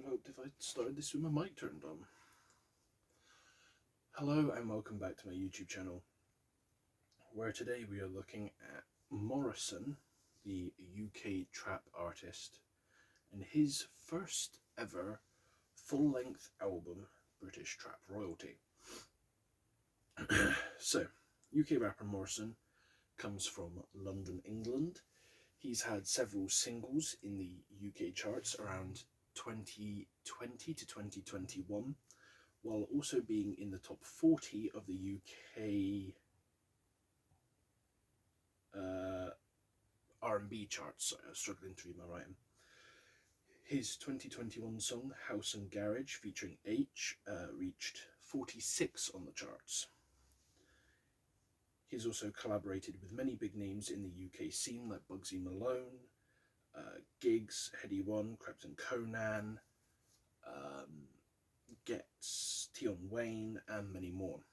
would have hoped if I started this with my mic turned on. Hello and welcome back to my YouTube channel, where today we are looking at Morrisson, the UK trap artist, and his first ever full-length album, British Trap Royalty. So, UK rapper Morrisson comes from London, England. He's had several singles in the UK charts around 2020 to 2021, while also being in the top 40 of the UK R&B charts. Sorry, I was struggling to read my writing. His 2021 song, House and Garage, featuring H, reached 46 on the charts. He's also collaborated with many big names in the UK scene like Bugsy Malone, Giggs, Headie One, Krypton Conan, Gets, Tion Wayne, and many more.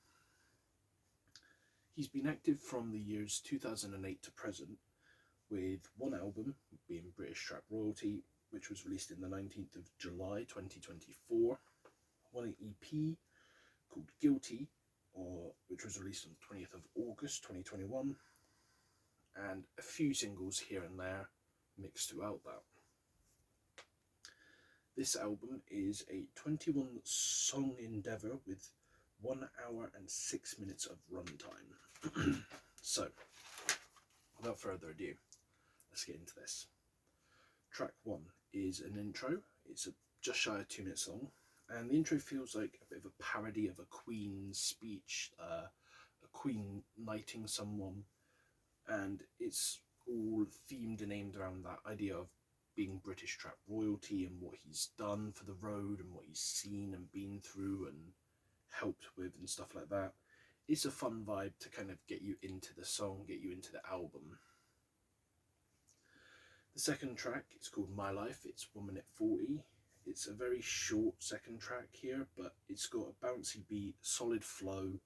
He's been active from the years 2008 to present, with one album being British Trap Royalty, which was released in the 19th of July 2024, one EP called Guilty, which was released on the 20th of August 2021, and a few singles here and there mixed throughout that. This album is a 21 song endeavour with 1 hour and 6 minutes of runtime. So, without further ado, let's get into this. Track 1 is an intro. It's just shy of 2 minutes long, and the intro feels like a bit of a parody of a Queen's speech, a Queen knighting someone, and it's all themed and aimed around that idea of being British trap royalty and what he's done for the road and what he's seen and been through and helped with and stuff like that. It's a fun vibe to kind of get you into the song, get you into the album. The second track is called My Life. It's 1 minute 40. It's a very short second track here, but it's got a bouncy beat, solid flow,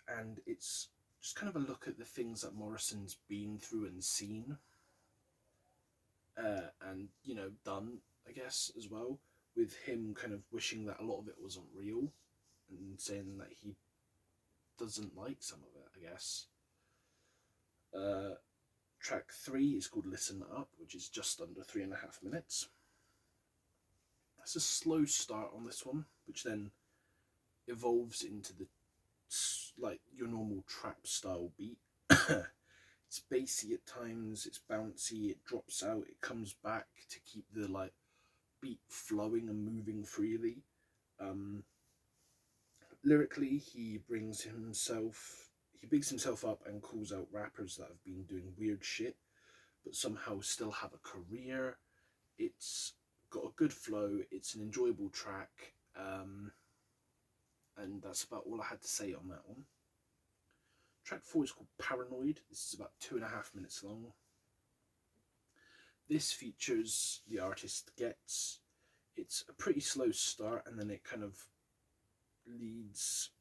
and it's just kind of a look at the things that Morrison's been through and seen. And, you know, done, I guess, as well, with him kind of wishing that a lot of it wasn't real and saying that he doesn't like some of it, I guess. Track 3 is called Listen Up, which is just under 3.5 minutes. That's a slow start on this one, which then evolves into the, like, your normal trap style beat. It's bassy at times, it's bouncy, it drops out, it comes back to keep the like beat flowing and moving freely. Lyrically, he bigs himself up and calls out rappers that have been doing weird shit but somehow still have a career. It's got a good flow, it's an enjoyable track, and that's about all I had to say on that one. Track 4 is called Paranoid. This is about 2.5 minutes long. This features the artist Gets. It's a pretty slow start, and then it kind of leads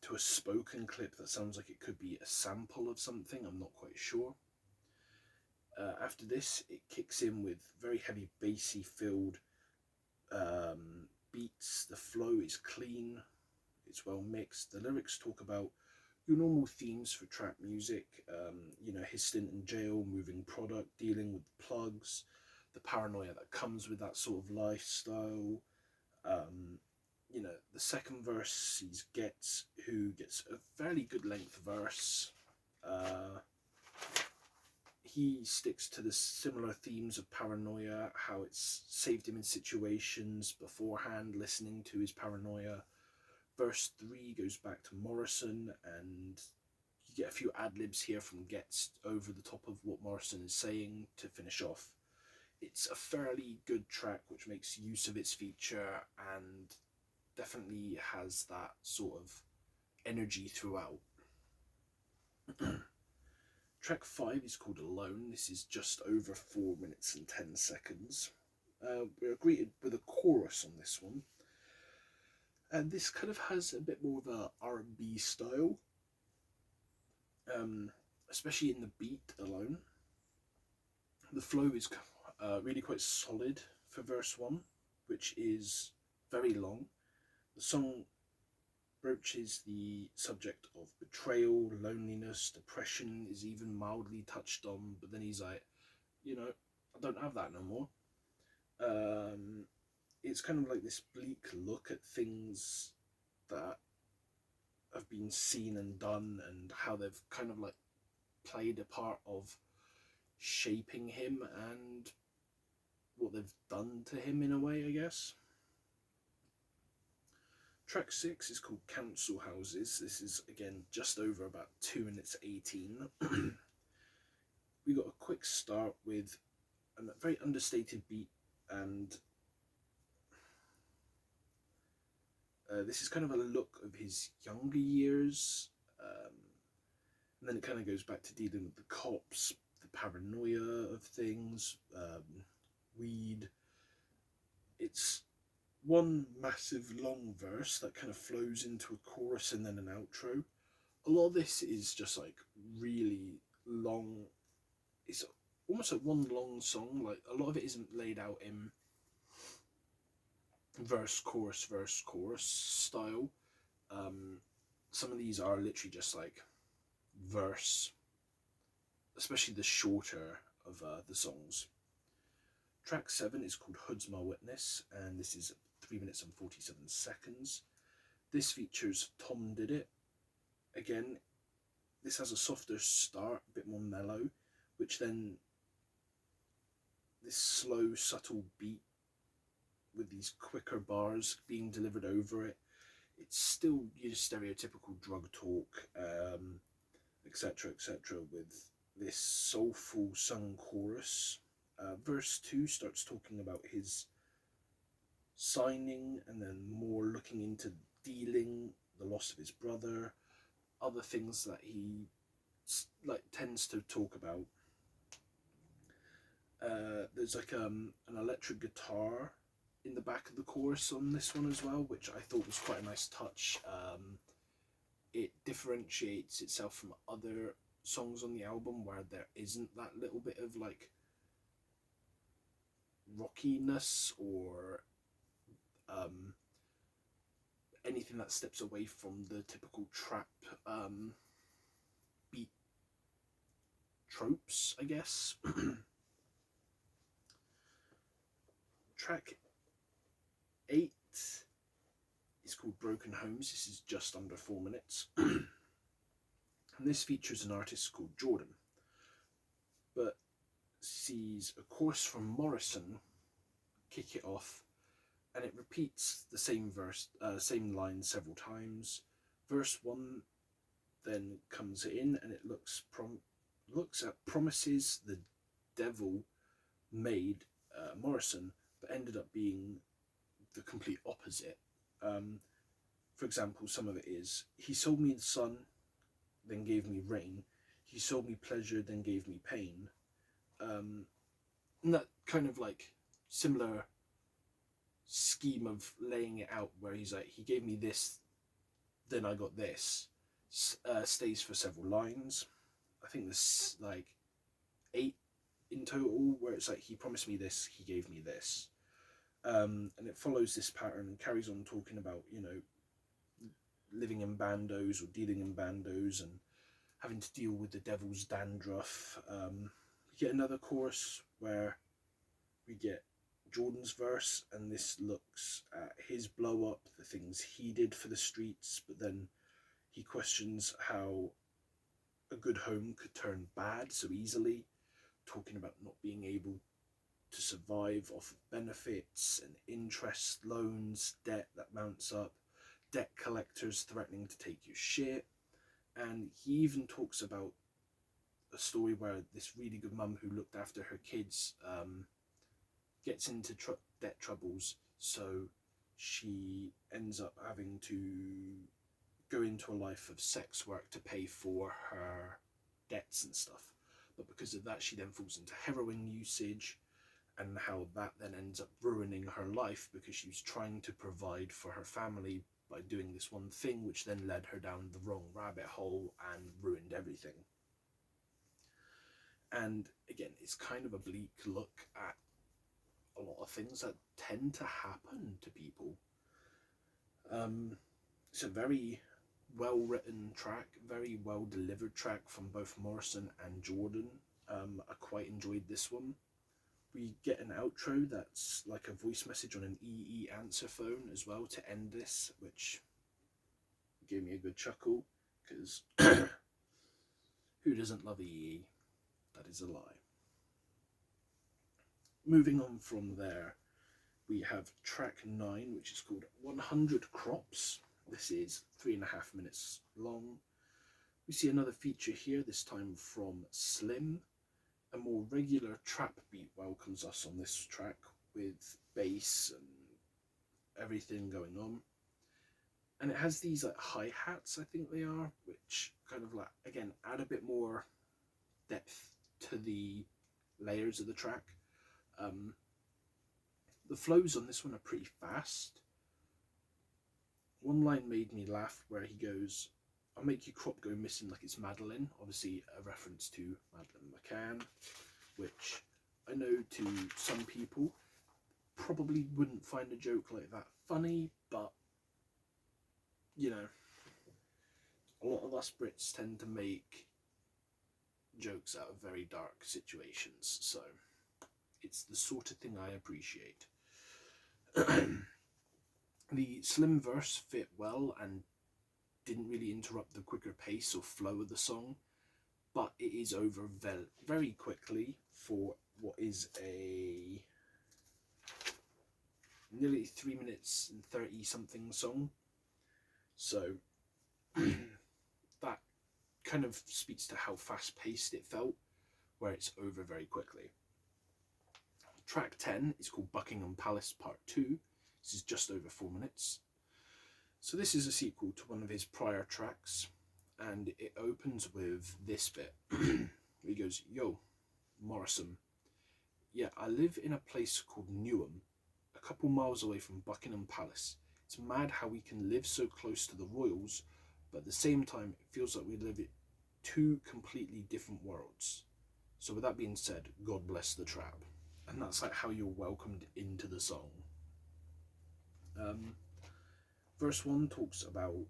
to a spoken clip that sounds like it could be a sample of something. I'm not quite sure. After this, it kicks in with very heavy bassy filled beats. The flow is clean. It's well mixed. The lyrics talk about your normal themes for trap music, you know, his stint in jail, moving product, dealing with plugs, the paranoia that comes with that sort of lifestyle. You know, the second verse sees Gets, who gets a fairly good length verse. He sticks to the similar themes of paranoia, how it's saved him in situations beforehand, listening to his paranoia. Verse 3 goes back to Morrisson, and you get a few ad-libs here from Gets over the top of what Morrisson is saying to finish off. It's a fairly good track which makes use of its feature and definitely has that sort of energy throughout. Track 5 is called Alone. This is just over 4 minutes and 10 seconds. We're greeted with a chorus on this one. And this kind of has a bit more of a R&B style, especially in the beat alone. The flow is really quite solid for verse 1, which is very long. The song broaches the subject of betrayal, loneliness, depression, is even mildly touched on, but then he's like, I don't have that no more. It's kind of like this bleak look at things that have been seen and done, and how they've kind of like played a part of shaping him and what they've done to him in a way, I guess. Track 6 is called Council Houses. This is again just over about 2 minutes 18. We got a quick start with a very understated beat, and this is kind of a look of his younger years, and then it kind of goes back to dealing with the cops, the paranoia of things, weed. It's one massive long verse that kind of flows into a chorus and then an outro. A lot of this is just like really long. It's almost like one long song. Like a lot of it isn't laid out in verse chorus style. Some of these are literally just like verse, especially the shorter of the songs. Track 7 is called Hood's My Witness, and this is 3 minutes and 47 seconds. This features Tom Did It. Again, this has a softer start, a bit more mellow, which then this slow, subtle beat with these quicker bars being delivered over it. It's still your stereotypical drug talk, etc., with this soulful sung chorus. Verse 2 starts talking about his signing, and then more looking into dealing, the loss of his brother, other things that he tends to talk about. There's like an electric guitar in the back of the chorus on this one as well, which I thought was quite a nice touch. It differentiates itself from other songs on the album where there isn't that little bit of like rockiness or anything that steps away from the typical trap beat tropes, I guess. Track 8 is called Broken Homes. This is just under 4 minutes. And this features an artist called Jordan, but sees a chorus from Morrisson kick it off, and it repeats the same same line several times. Verse 1 then comes in, and it looks at promises the devil made Morrisson, but ended up being the complete opposite. For example, some of it is, he sold me the sun, then gave me rain. He sold me pleasure, then gave me pain. And that kind of like similar scheme of laying it out, where he's like, he gave me this, then I got this, stays for several lines. I think there's like 8 in total, where it's like, he promised me this, he gave me this. And it follows this pattern and carries on talking about, living in bandos or dealing in bandos and having to deal with the devil's dandruff. We get another chorus where we get Jordan's verse, and this looks at his blow up, the things he did for the streets, but then he questions how a good home could turn bad so easily, talking about not being able to survive off of benefits and interest, loans, debt that mounts up, debt collectors threatening to take your shit. And he even talks about a story where this really good mum who looked after her kids gets into debt troubles, so she ends up having to go into a life of sex work to pay for her debts and stuff. But because of that, she then falls into heroin usage, and how that then ends up ruining her life because she was trying to provide for her family by doing this one thing, which then led her down the wrong rabbit hole and ruined everything. And again, it's kind of a bleak look at a lot of things that tend to happen to people. It's a very well written track, very well delivered track from both Morrison and Jordan. I quite enjoyed this one. We get an outro that's like a voice message on an EE answer phone as well to end this, which gave me a good chuckle, because who doesn't love EE? That is a lie. Moving on from there, we have track 9, which is called 100 Crops. This is 3.5 minutes long. We see another feature here, this time from Slim. A more regular trap beat welcomes us on this track, with bass and everything going on. And it has these like hi-hats, I think they are, which kind of like, again, add a bit more depth to the layers of the track. The flows on this one are pretty fast. One line made me laugh where he goes, "I'll make your crop go missing like it's Madeline," obviously a reference to Madeleine McCann, which I know to some people probably wouldn't find a joke like that funny, but you know, a lot of us Brits tend to make jokes out of very dark situations, so it's the sort of thing I appreciate. The Slim verse fit well and didn't really interrupt the quicker pace or flow of the song, but it is over very quickly for what is a nearly 3 minutes and 30 something song. So that kind of speaks to how fast paced it felt, where it's over very quickly. Track 10 is called Buckingham Palace Part 2. This is just over 4 minutes. So this is a sequel to one of his prior tracks, and it opens with this bit. He goes, "Yo, Morrisson. Yeah, I live in a place called Newham, a couple miles away from Buckingham Palace. It's mad how we can live so close to the royals, but at the same time, it feels like we live in two completely different worlds. So with that being said, God bless the trap." And that's like how you're welcomed into the song. Verse 1 talks about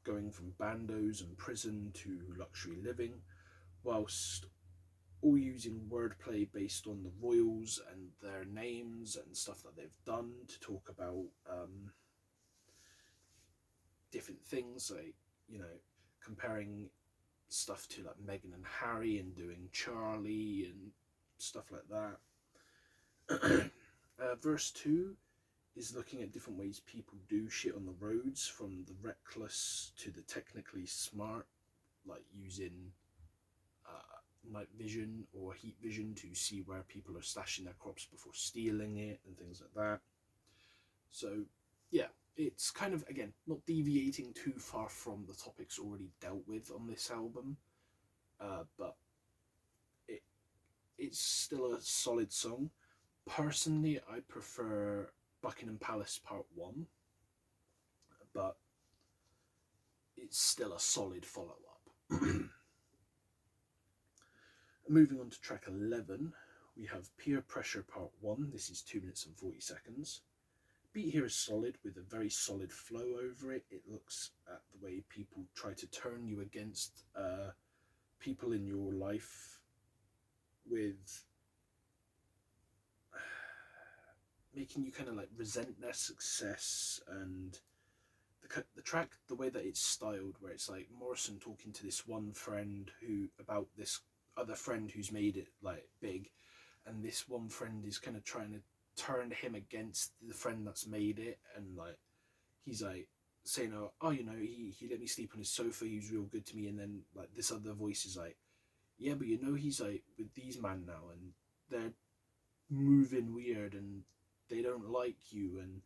going from bandos and prison to luxury living, whilst all using wordplay based on the royals and their names and stuff that they've done to talk about different things, like, you know, comparing stuff to like Meghan and Harry and doing Charlie and stuff like that. Verse 2 is looking at different ways people do shit on the roads, from the reckless to the technically smart, like using night vision or heat vision to see where people are stashing their crops before stealing it and things like that. So yeah, it's kind of, again, not deviating too far from the topics already dealt with on this album, but it's still a solid song. Personally, I prefer Buckingham Palace Part 1, but it's still a solid follow-up. Moving on to track 11, we have Peer Pressure Part 1. This is 2 minutes and 40 seconds. Beat here is solid, with a very solid flow over it. It looks at the way people try to turn you against people in your life, with making you kind of like resent their success. And the track, the way that it's styled, where it's like Morrisson talking to this one friend about this other friend who's made it like big, and this one friend is kind of trying to turn him against the friend that's made it, and like he's like saying, oh, you know, he let me sleep on his sofa, he was real good to me, and then like this other voice is like, yeah, but you know, he's like with these men now, and they're moving weird, and they don't like you, and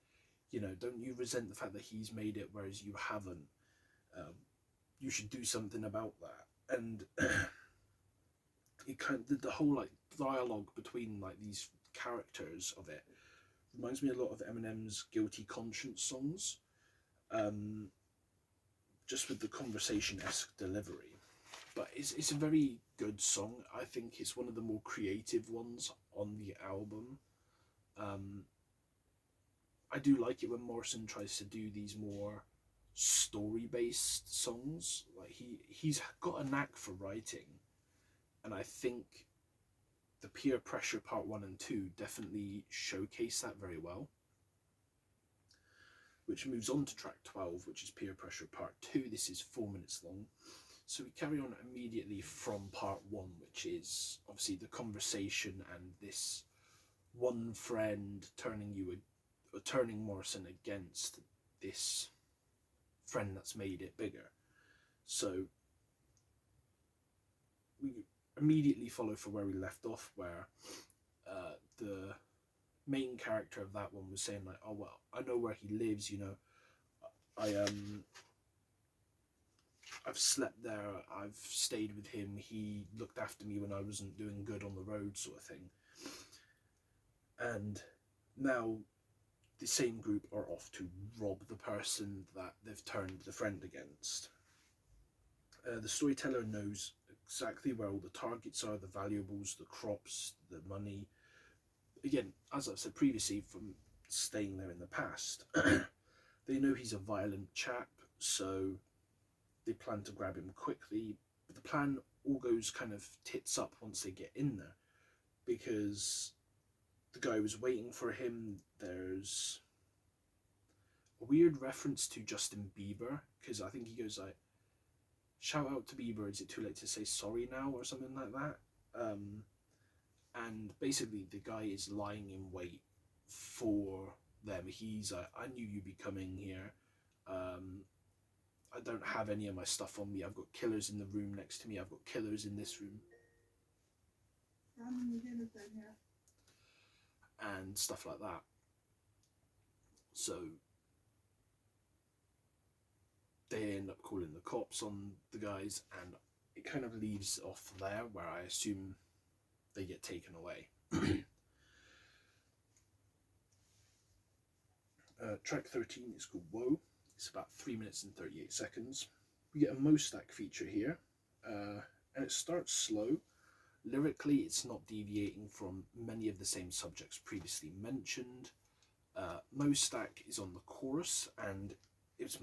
you know, don't you resent the fact that he's made it whereas you haven't? You should do something about that. And it kind of, the whole like dialogue between like these characters of it reminds me a lot of Eminem's Guilty Conscience songs, just with the conversation-esque delivery. But it's a very good song. I think it's one of the more creative ones on the album. I do like it when Morrison tries to do these more story-based songs. Like he's got a knack for writing, and I think the Peer Pressure Part 1 and 2 definitely showcase that very well. Which moves on to track 12, which is Peer Pressure Part 2. This is 4 minutes long. So we carry on immediately from Part 1, which is obviously the conversation and this one friend turning Morrison against this friend that's made it bigger. So we immediately follow for where we left off, where the main character of that one was saying like, oh well, I know where he lives, you know, I've slept there, I've stayed with him, he looked after me when I wasn't doing good on the road, sort of thing. And now the same group are off to rob the person that they've turned the friend against. The storyteller knows exactly where all the targets are, the valuables, the crops, the money. Again, as I've said previously, from staying there in the past, they know he's a violent chap, so they plan to grab him quickly. But the plan all goes kind of tits up once they get in there, because the guy was waiting for him. There's a weird reference to Justin Bieber, because I think he goes like, shout out to Bieber, is it too late to say sorry now, or something like that. And basically the guy is lying in wait for them. He's like, I knew you'd be coming here. I don't have any of my stuff on me. I've got killers in the room next to me. I've got killers in this room. And stuff like that. So they end up calling the cops on the guys, and it kind of leaves off there, where I assume they get taken away. Track 13 is called Woe. It's about 3 minutes and 38 seconds. We get a Mostak feature here, and it starts slow. Lyrically, it's not deviating from many of the same subjects previously mentioned. Mostak is on the chorus, and it's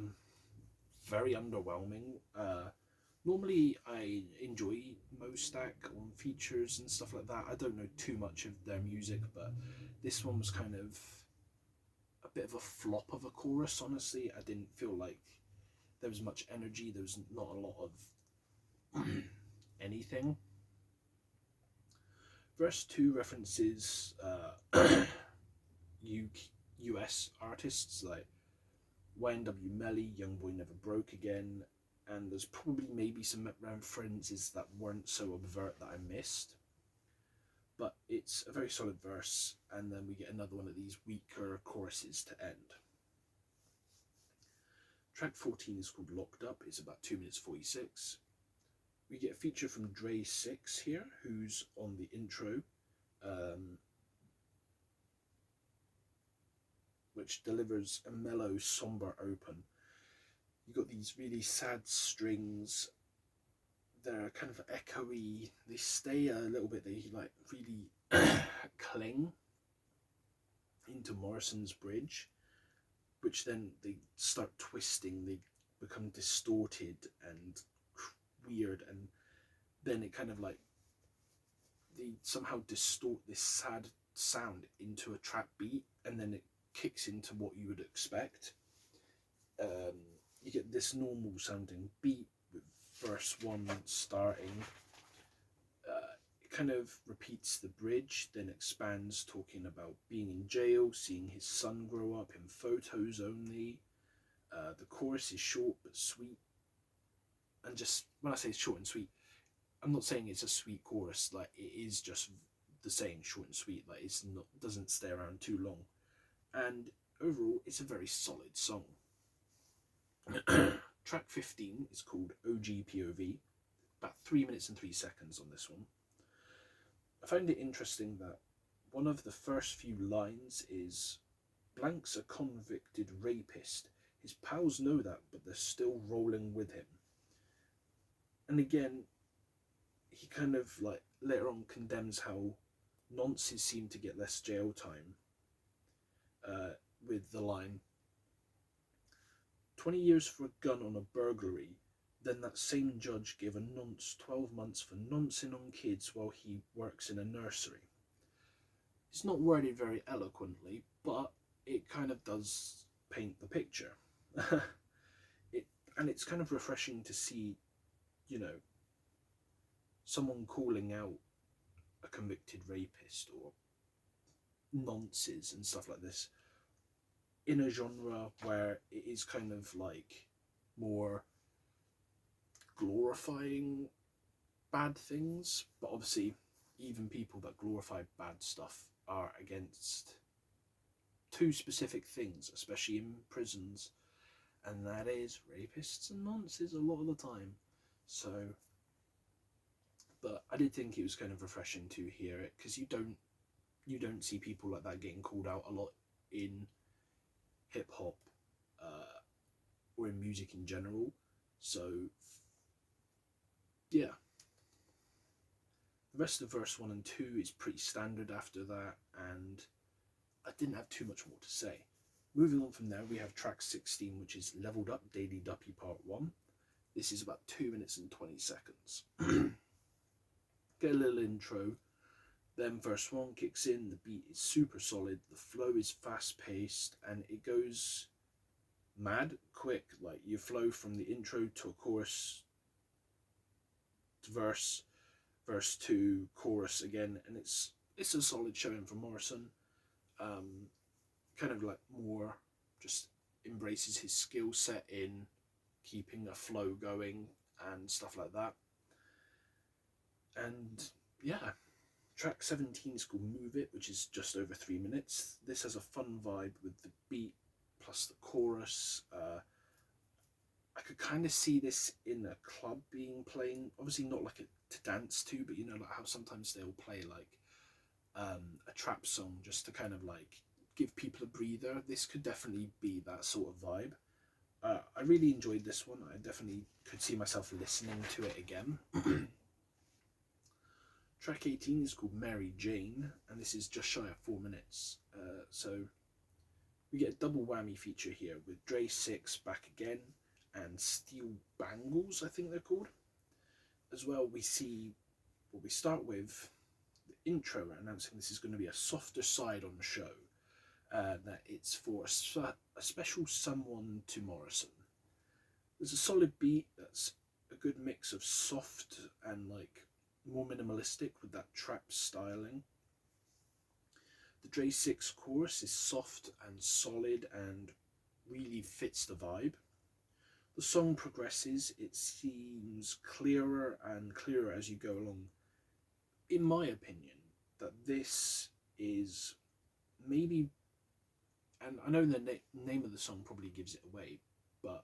very underwhelming. Normally, I enjoy Mostak on features and stuff like that. I don't know too much of their music, but this one was kind of a bit of a flop of a chorus, honestly. I didn't feel like there was much energy. There was not a lot of anything. Verse 2 references US artists like YNW Melly, Young Boy Never Broke Again, and there's probably maybe some references that weren't so overt that I missed. But it's a very solid verse, and then we get another one of these weaker choruses to end. Track 14 is called Locked Up. It's about 2 minutes 46. We get a feature from Dre 6 here, who's on the intro, which delivers a mellow, somber open. You got these really sad strings. They're kind of echoey. They stay a little bit. They like really cling into Morrison's bridge, which then they start twisting. They become distorted and weird, and then it kind of like they somehow distort this sad sound into a trap beat, and then it kicks into what you would expect. You get this normal sounding beat with verse 1 starting. It kind of repeats the bridge, then expands, talking about being in jail, seeing his son grow up in photos only. The chorus is short but sweet, and just when I say short and sweet, I'm not saying it's a sweet chorus. Like, it is just the same, short and sweet. Like, it's not, doesn't stay around too long, and overall it's a very solid song. Track 15 is called OGPOV, about 3 minutes and 3 seconds on this one. I found it interesting that one of the first few lines is, "Blank's a convicted rapist. His pals know that, but they're still rolling with him." And again, he kind of like later on condemns how nonces seem to get less jail time. with the line, 20 years for a gun on a burglary, then that same judge gave a nonce 12 months for noncing on kids while he works in a nursery. It's not worded very eloquently, but it kind of does paint the picture. And it's kind of refreshing to see, you know, someone calling out a convicted rapist or nonces and stuff like this in a genre where it is kind of like more glorifying bad things, but obviously even people that glorify bad stuff are against two specific things, especially in prisons, and that is rapists and nonces a lot of the time. So, but I did think it was kind of refreshing to hear it, because you don't see people like that getting called out a lot in hip hop or in music in general. So yeah, the rest of verse 1 and 2 is pretty standard after that, and I didn't have too much more to say. Moving on from there, we have track 16, which is Leveled Up Daily Duppy Part 1. This is about 2 minutes and 20 seconds. Get a little intro, then verse 1 kicks in, the beat is super solid, the flow is fast paced, and it goes mad quick. Like, you flow from the intro to a chorus to verse to chorus again, and it's a solid showing from Morrisson. Kind of like more just embraces his skill set in keeping a flow going and stuff like that. And yeah, track 17 is called Move It, which is just over 3 minutes. This has a fun vibe with the beat plus the chorus. I could kind of see this in a club being playing, obviously not like to dance to, but you know, like how sometimes they'll play like a trap song just to kind of like give people a breather. This could definitely be that sort of vibe. I really enjoyed this one. I definitely could see myself listening to it again. Track 18 is called Mary Jane, and this is just shy of 4 minutes. So we get a double whammy feature here with Dre 6 back again and Steel Bangles, I think they're called. As well, we start with the intro announcing this is going to be a softer side on the show. That it's for a special someone to Morrisson. There's a solid beat that's a good mix of soft and like more minimalistic with that trap styling. The Dre 6 chorus is soft and solid and really fits the vibe. The song progresses, it seems clearer and clearer as you go along. In my opinion, that this is maybe, and I know the name of the song probably gives it away, but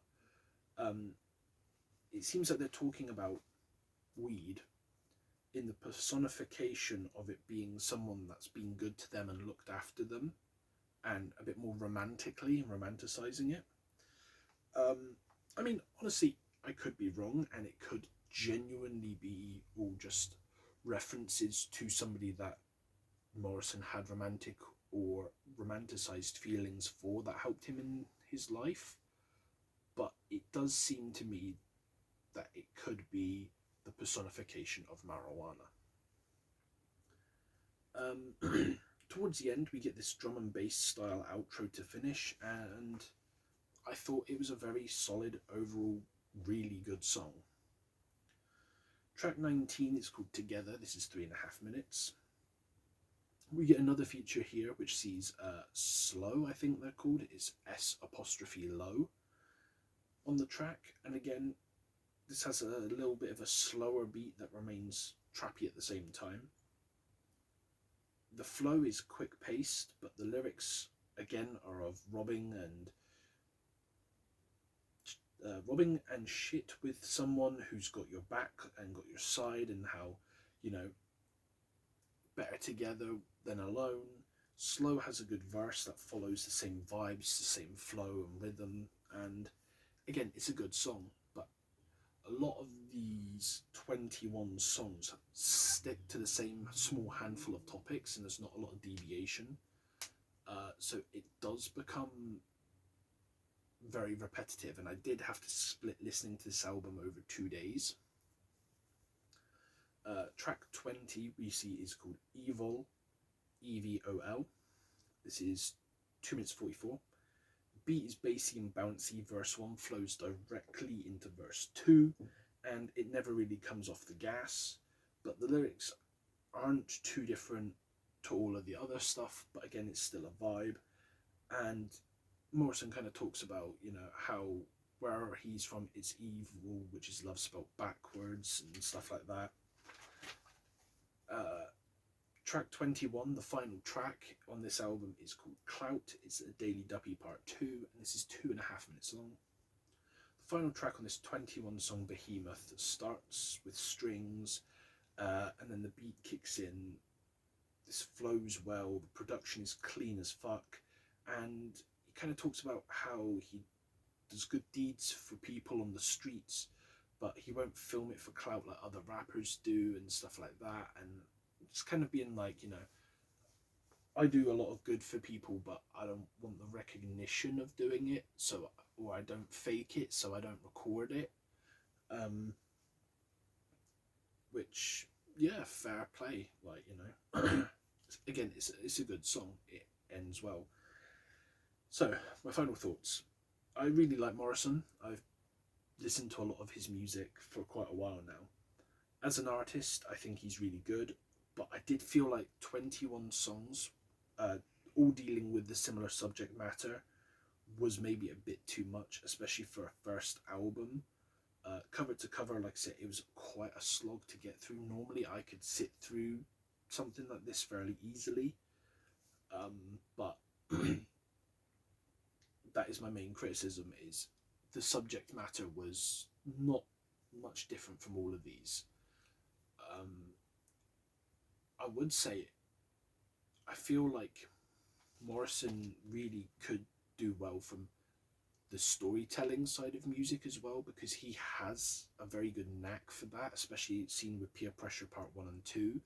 it seems like they're talking about weed in the personification of it being someone that's been good to them and looked after them, and a bit more romantically and romanticizing it. I mean, honestly, I could be wrong, and it could genuinely be all just references to somebody that Morrisson had romantic or romanticized feelings for that helped him in his life. But it does seem to me that it could be the personification of marijuana. Towards the end, we get this drum and bass style outro to finish, and I thought it was a very solid, overall, really good song. Track 19 is called Together. This is 3.5 minutes. We get another feature here which sees Slow, I think they're called. It is S''low on the track, and again, this has a little bit of a slower beat that remains trappy at the same time. The flow is quick paced, but the lyrics again are of robbing and shit with someone who's got your back and got your side, and how, you know, better together than alone. Slow has a good verse that follows the same vibes, the same flow and rhythm, and again, it's a good song. But a lot of these 21 songs stick to the same small handful of topics, and there's not a lot of deviation. So it does become very repetitive, and I did have to split listening to this album over 2 days. Track 20 we see is called Evil, EVOL. This is 2 minutes 44. Beat is bassy and bouncy, verse 1 flows directly into verse 2, and it never really comes off the gas, but the lyrics aren't too different to all of the other stuff, but again it's still a vibe. And Morrisson kind of talks about, you know, how where he's from it's evil, which is love spelled backwards and stuff like that. Track 21, the final track on this album, is called Clout. It's a Daily Duppy Part 2, and this is 2.5 minutes long. The final track on this 21 song, Behemoth, starts with strings, and then the beat kicks in. This flows well, the production is clean as fuck, and he kind of talks about how he does good deeds for people on the streets, but he won't film it for clout like other rappers do and stuff like that. And it's kind of being like, you know, I do a lot of good for people, but I don't want the recognition of doing it, so, or I don't fake it, so I don't record it. Which, yeah, fair play, like, you know. Again, it's a good song. It ends well. So, my final thoughts. I really like Morrisson. I've listened to a lot of his music for quite a while now. As an artist, I think he's really good, but I did feel like 21 songs, all dealing with the similar subject matter, was maybe a bit too much, especially for a first album. Cover to cover, like I said, it was quite a slog to get through. Normally I could sit through something like this fairly easily, but that is my main criticism, is the subject matter was not much different from all of these. I would say I feel like Morrisson really could do well from the storytelling side of music as well, because he has a very good knack for that, especially seen with Peer Pressure Part 1 and 2,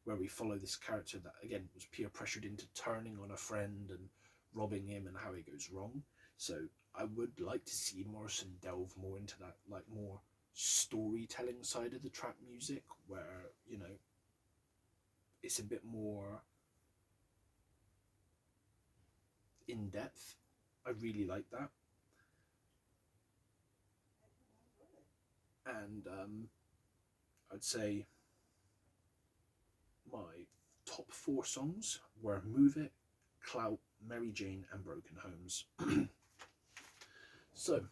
where we follow this character that again was peer pressured into turning on a friend and robbing him, and how it goes wrong. So I would like to see Morrisson delve more into that, like, more storytelling side of the trap music, where, you know, it's a bit more in depth. I really like that. And I'd say my top 4 songs were Move It, Clout, Mary Jane, and Broken Homes. So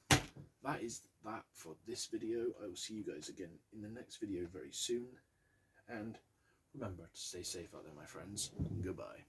that is that for this video. I will see you guys again in the next video very soon. And remember to stay safe out there, my friends. Goodbye.